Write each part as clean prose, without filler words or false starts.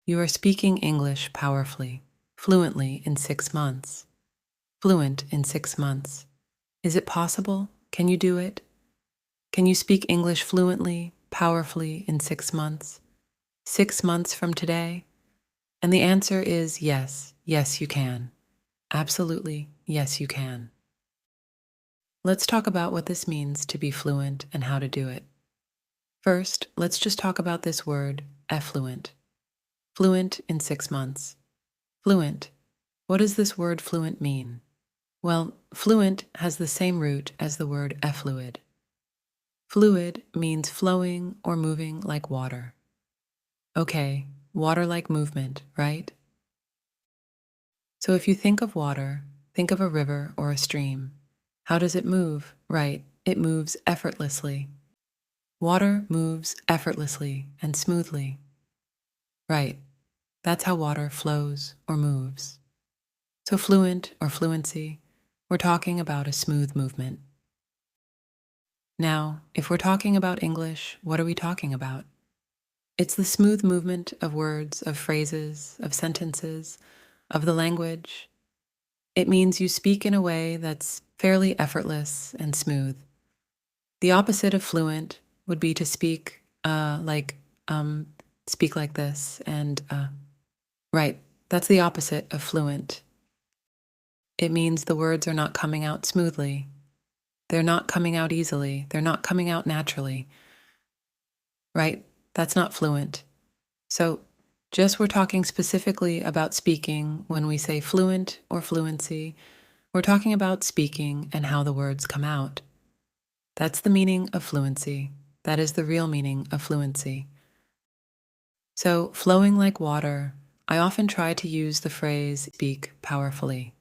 You are speaking English powerfully, fluently in 6 months. Fluent in 6 months. Is it possible? Can you do it? Can you speak English fluently, powerfully in 6 months? 6 months from today? And the answer is yes, yes, you can. Absolutely, yes, you can. Let's talk about what this means to be fluent and how to do it. First, let's just talk about this word, effluent. Fluent in 6 months. Fluent. What does this word fluent mean? Well, fluent has the same root as the word effluid. Fluid means flowing or moving like water. Okay, water-like movement, right? So if you think of water, think of a river or a stream. How does it move? Right, it moves effortlessly. Water moves effortlessly and smoothly. Right, that's how water flows or moves. So fluent or fluency, we're talking about a smooth movement. Now, if we're talking about English, what are we talking about? It's the smooth movement of words, of phrases, of sentences, of the language. It means you speak in a way that's fairly effortless and smooth. The opposite of fluent would be to speak like this, and right, that's the opposite of fluent. It means the words are not coming out smoothly. They're not coming out easily. They're not coming out naturally. Right? That's not fluent. So just we're talking specifically about speaking when we say fluent or fluency. We're talking about speaking and how the words come out. That's the meaning of fluency. That is the real meaning of fluency. So flowing like water, I often try to use the phrase speak powerfully.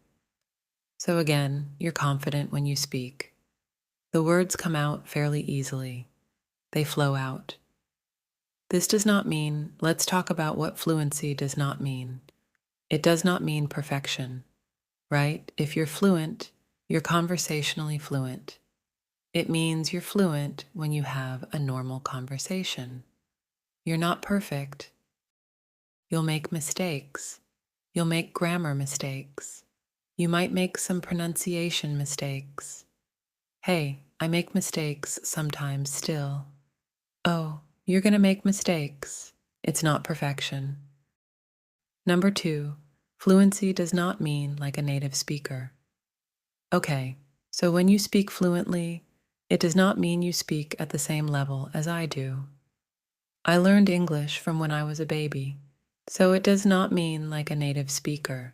So again, you're confident when you speak. The words come out fairly easily. They flow out. This does not mean, let's talk about what fluency does not mean. It does not mean perfection, right? If you're fluent, you're conversationally fluent. It means you're fluent when you have a normal conversation. You're not perfect. You'll make mistakes. You'll make grammar mistakes. You might make some pronunciation mistakes. Hey, I make mistakes sometimes still. Oh, you're going to make mistakes. It's not perfection. Number 2, fluency does not mean like a native speaker. Okay, so when you speak fluently, it does not mean you speak at the same level as I do. I learned English from when I was a baby, so it does not mean like a native speaker.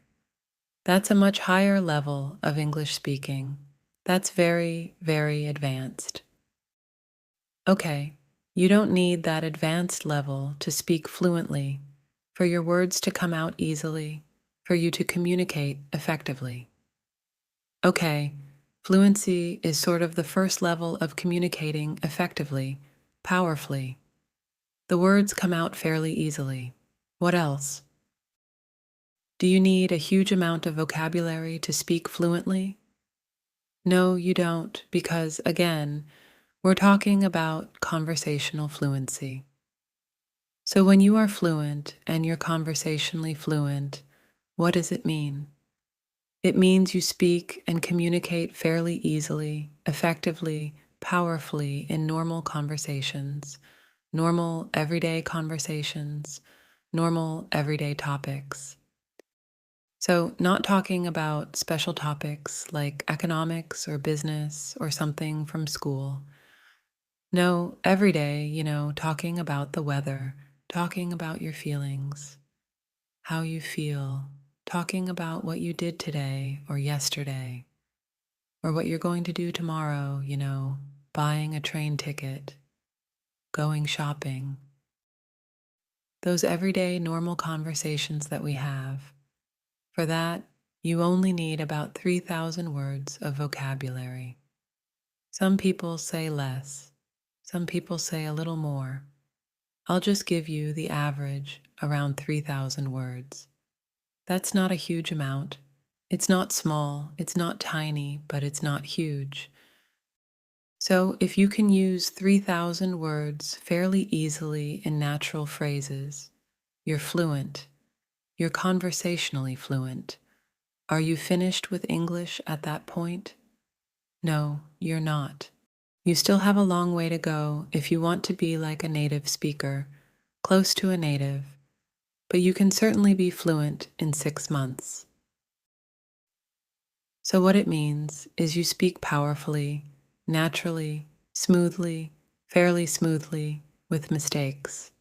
That's a much higher level of English speaking. That's very, very advanced. Okay, you don't need that advanced level to speak fluently, for your words to come out easily, for you to communicate effectively. Okay, fluency is sort of the first level of communicating effectively, powerfully. The words come out fairly easily. What else? Do you need a huge amount of vocabulary to speak fluently? No, you don't, because again, we're talking about conversational fluency. So when you are fluent and you're conversationally fluent, what does it mean? It means you speak and communicate fairly easily, effectively, powerfully in normal conversations, normal everyday conversations, normal everyday topics. So not talking about special topics like economics or business or something from school. No, every day, talking about the weather, talking about your feelings, how you feel, talking about what you did today or yesterday, or what you're going to do tomorrow, buying a train ticket, going shopping. Those everyday normal conversations that we have. For that, you only need about 3,000 words of vocabulary. Some people say less. Some people say a little more. I'll just give you the average, around 3,000 words. That's not a huge amount. It's not small, it's not tiny, but it's not huge. So if you can use 3,000 words fairly easily in natural phrases, You're fluent. You're conversationally fluent. Are you finished with English at that point? No, you're not. You still have a long way to go if you want to be like a native speaker, close to a native, but you can certainly be fluent in 6 months. So, what it means is you speak powerfully, naturally, smoothly, fairly smoothly, with mistakes.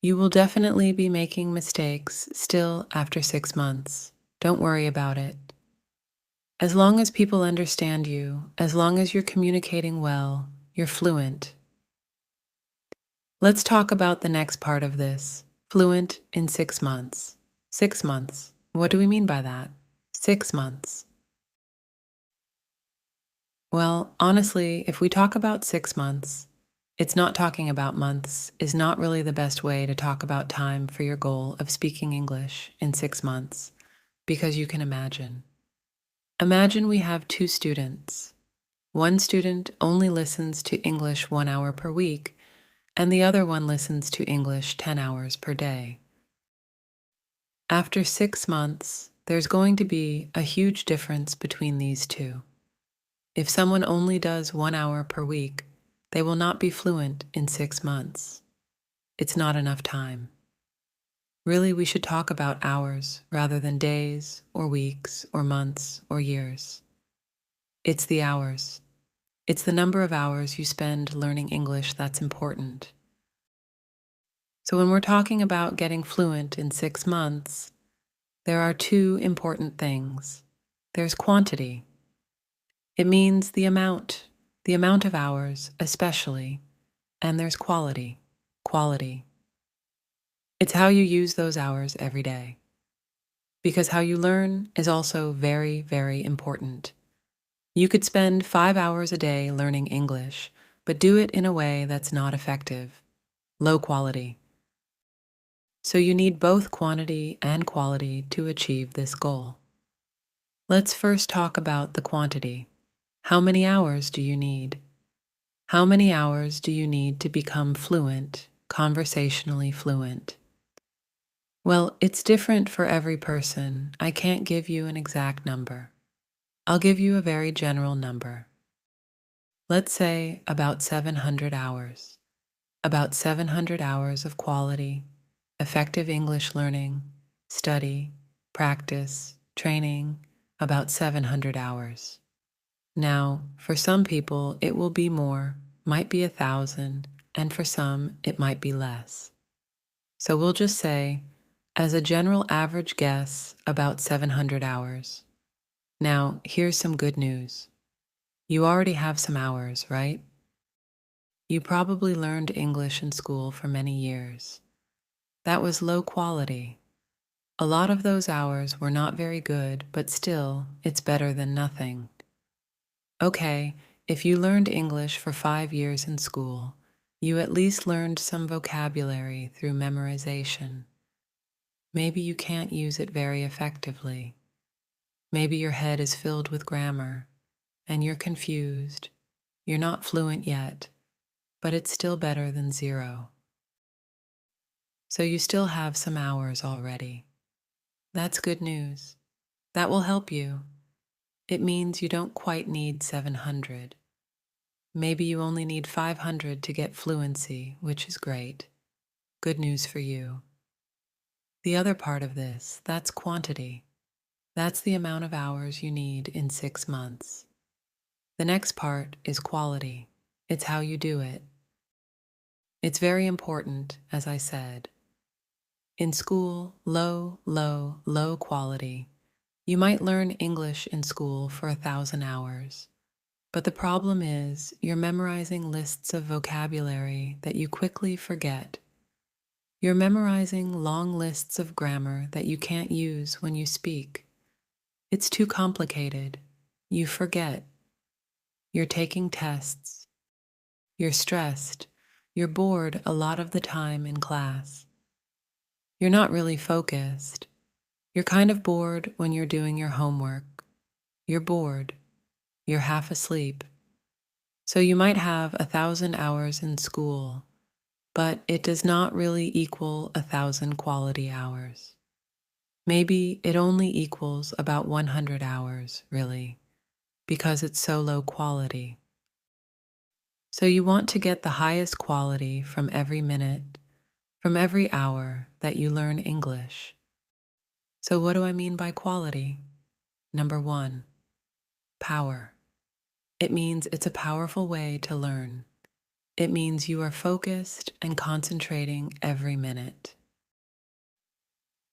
You will definitely be making mistakes still after 6 months. Don't worry about it. As long as people understand you, as long as you're communicating well, you're fluent. Let's talk about the next part of this. Fluent in 6 months. 6 months. What do we mean by that? 6 months. Well, honestly, if we talk about 6 months, it's not talking about months, is not really the best way to talk about time for your goal of speaking English in 6 months, because you can imagine. Imagine we have two students. One student only listens to English 1 hour per week, and the other one listens to English 10 hours per day. After 6 months, there's going to be a huge difference between these two. If someone only does 1 hour per week, they will not be fluent in 6 months. It's not enough time. Really, we should talk about hours rather than days or weeks or months or years. It's the hours. It's the number of hours you spend learning English that's important. So when we're talking about getting fluent in 6 months, there are two important things. There's quantity. It means the amount of hours especially, and there's quality. Quality. It's how you use those hours every day. Because how you learn is also very, very important. You could spend 5 hours a day learning English, but do it in a way that's not effective, low quality. So you need both quantity and quality to achieve this goal. Let's first talk about the quantity. How many hours do you need? How many hours do you need to become fluent, conversationally fluent? Well, it's different for every person. I can't give you an exact number. I'll give you a very general number. Let's say about 700 hours. About 700 hours of quality, effective English learning, study, practice, training, about 700 hours. Now, for some people, it will be more, might be 1,000, and for some, it might be less. So we'll just say, as a general average guess, about 700 hours. Now, here's some good news. You already have some hours, right? You probably learned English in school for many years. That was low quality. A lot of those hours were not very good, but still, it's better than nothing. Okay, if you learned English for 5 years in school, you at least learned some vocabulary through memorization. Maybe you can't use it very effectively. Maybe your head is filled with grammar, and you're confused. You're not fluent yet, but it's still better than zero. So you still have some hours already. That's good news. That will help you. It means you don't quite need 700. Maybe you only need 500 to get fluency, which is great. Good news for you. The other part of this, that's quantity. That's the amount of hours you need in 6 months. The next part is quality. It's how you do it. It's very important, as I said. In school, low quality. You might learn English in school for 1,000 hours. But the problem is you're memorizing lists of vocabulary that you quickly forget. You're memorizing long lists of grammar that you can't use when you speak. It's too complicated. You forget. You're taking tests. You're stressed. You're bored a lot of the time in class. You're not really focused. You're kind of bored when you're doing your homework. You're bored. You're half asleep. So you might have 1,000 hours in school, but it does not really equal 1,000 quality hours. Maybe it only equals about 100 hours, really, because it's so low quality. So you want to get the highest quality from every minute, from every hour that you learn English. So what do I mean by quality? Number one, power. It means it's a powerful way to learn. It means you are focused and concentrating every minute.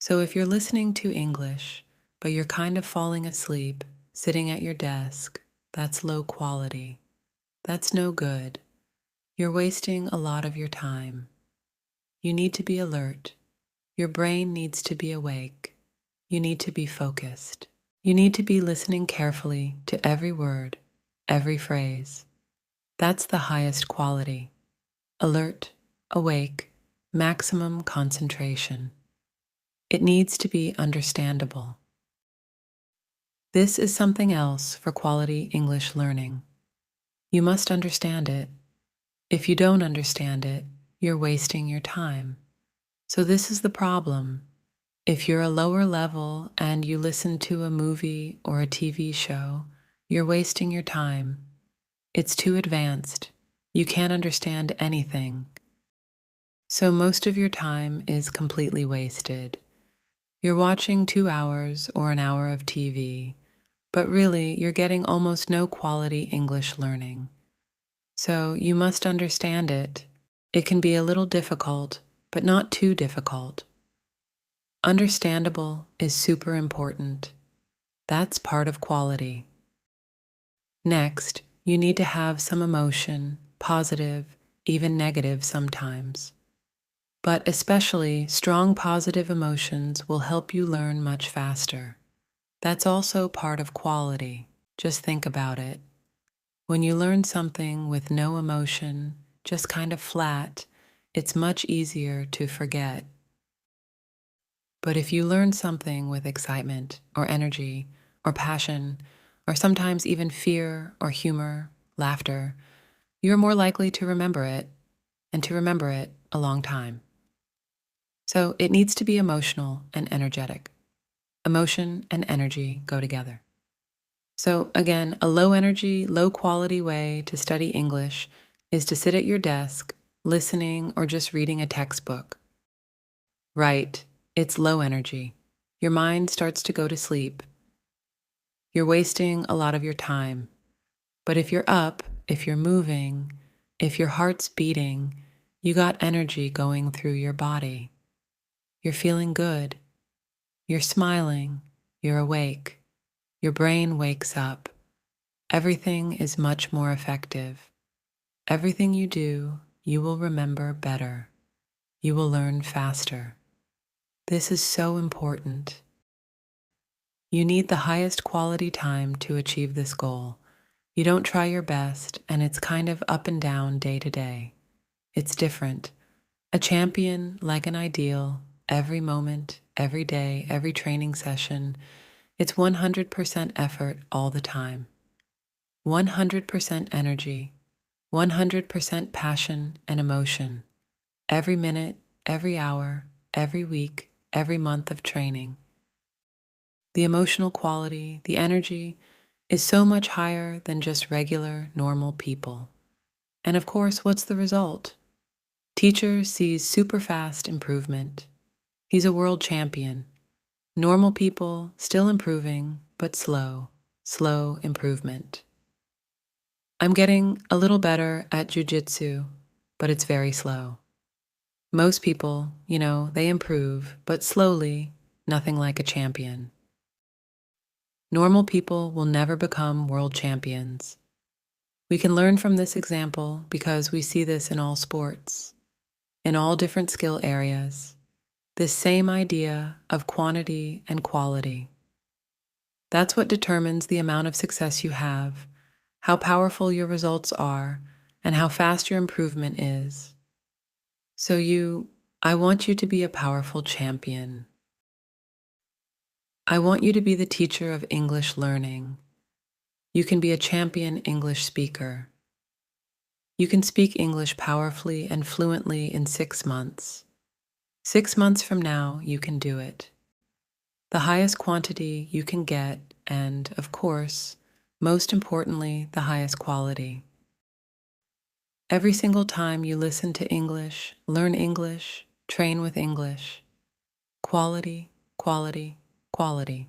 So if you're listening to English, but you're kind of falling asleep, sitting at your desk, that's low quality. That's no good. You're wasting a lot of your time. You need to be alert. Your brain needs to be awake. You need to be focused. You need to be listening carefully to every word, every phrase. That's the highest quality. Alert, awake, maximum concentration. It needs to be understandable. This is something else for quality English learning. You must understand it. If you don't understand it, you're wasting your time. So this is the problem. If you're a lower level and you listen to a movie or a TV show, you're wasting your time. It's too advanced. You can't understand anything. So most of your time is completely wasted. You're watching 2 hours or an hour of TV, but really you're getting almost no quality English learning. So you must understand it. It can be a little difficult, but not too difficult. Understandable is super important. That's part of quality. Next, you need to have some emotion, positive, even negative sometimes. But especially strong positive emotions will help you learn much faster. That's also part of quality. Just think about it. When you learn something with no emotion, just kind of flat, it's much easier to forget. But if you learn something with excitement or energy or passion, or sometimes even fear or humor, laughter, you're more likely to remember it and to remember it a long time. So it needs to be emotional and energetic. Emotion and energy go together. So again, a low energy, low quality way to study English is to sit at your desk, listening or just reading a textbook. Right, it's low energy. Your mind starts to go to sleep. You're wasting a lot of your time. But if you're up, if you're moving, if your heart's beating, you got energy going through your body. You're feeling good. You're smiling. You're awake. Your brain wakes up. Everything is much more effective. Everything you do, you will remember better. You will learn faster. This is so important. You need the highest quality time to achieve this goal. You don't try your best, and it's kind of up and down day to day. It's different. A champion, like an ideal, every moment, every day, every training session, it's 100% effort all the time. 100% energy, 100% passion and emotion. Every minute, every hour, every week, every month of training. The emotional quality, the energy, is so much higher than just regular, normal people. And of course, what's the result? Teacher sees super fast improvement. He's a world champion. Normal people still improving, but slow improvement. I'm getting a little better at jujitsu, but it's very slow. Most people, they improve, but slowly, nothing like a champion. Normal people will never become world champions. We can learn from this example because we see this in all sports, in all different skill areas, this same idea of quantity and quality. That's what determines the amount of success you have, how powerful your results are, and how fast your improvement is. So I want you to be a powerful champion. I want you to be the teacher of English learning. You can be a champion English speaker. You can speak English powerfully and fluently in 6 months. 6 months from now, you can do it. The highest quantity you can get, and, of course, most importantly, the highest quality. Every single time you listen to English, learn English, train with English. Quality, quality, quality.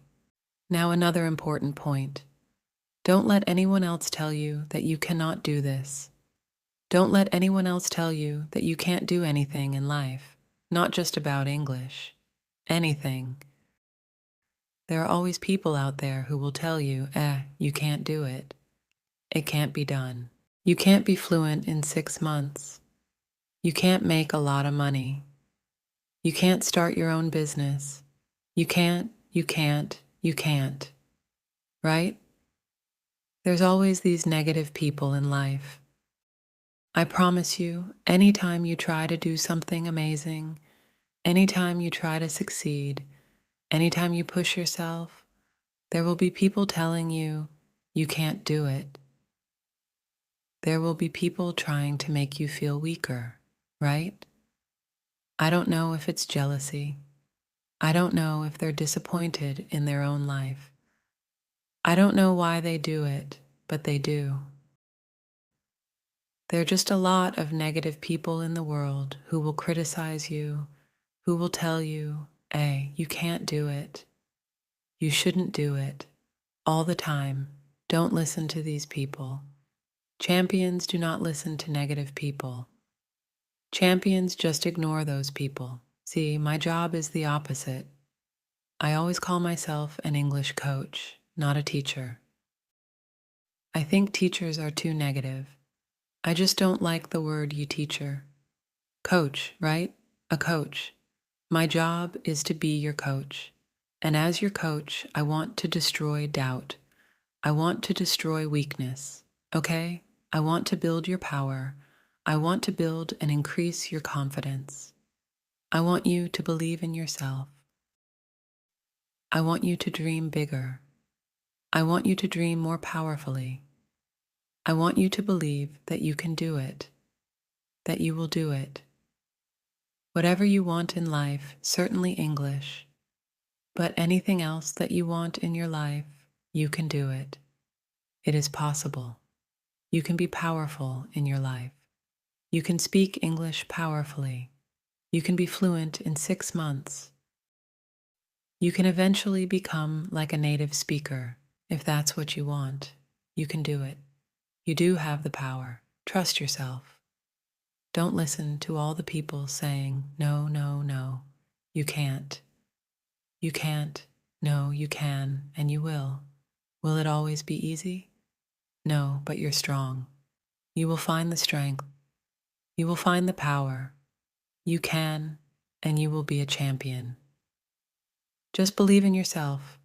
Now, another important point. Don't let anyone else tell you that you cannot do this. Don't let anyone else tell you that you can't do anything in life, not just about English. Anything. There are always people out there who will tell you, you can't do it. It can't be done. You can't be fluent in 6 months. You can't make a lot of money. You can't start your own business. You can't, right? There's always these negative people in life. I promise you, anytime you try to do something amazing, anytime you try to succeed, anytime you push yourself, there will be people telling you, you can't do it. There will be people trying to make you feel weaker, right? I don't know if it's jealousy. I don't know if they're disappointed in their own life. I don't know why they do it, but they do. There are just a lot of negative people in the world who will criticize you, who will tell you, hey, you can't do it. You shouldn't do it. All the time. Don't listen to these people. Champions do not listen to negative people. Champions just ignore those people. See, my job is the opposite. I always call myself an English coach, not a teacher. I think teachers are too negative. I just don't like the word you teacher. Coach, right? A coach. My job is to be your coach. And as your coach, I want to destroy doubt. I want to destroy weakness. Okay? I want to build your power. I want to build and increase your confidence. I want you to believe in yourself. I want you to dream bigger. I want you to dream more powerfully. I want you to believe that you can do it, that you will do it. Whatever you want in life, certainly English, but anything else that you want in your life, you can do it. It is possible. You can be powerful in your life. You can speak English powerfully. You can be fluent in 6 months. You can eventually become like a native speaker. If that's what you want, you can do it. You do have the power. Trust yourself. Don't listen to all the people saying, no, no, no, you can't. You can't. No, you can, and you will. Will it always be easy? No, but you're strong. You will find the strength. You will find the power. You can, and you will be a champion. Just believe in yourself.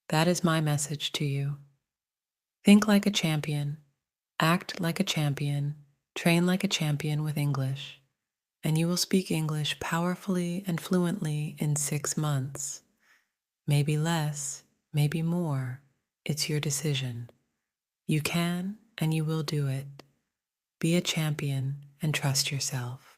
That is my message to you. Think like a champion, act like a champion, train like a champion with English, and you will speak English powerfully and fluently in 6 months. Maybe less, maybe more. It's your decision. You can and you will do it. Be a champion and trust yourself.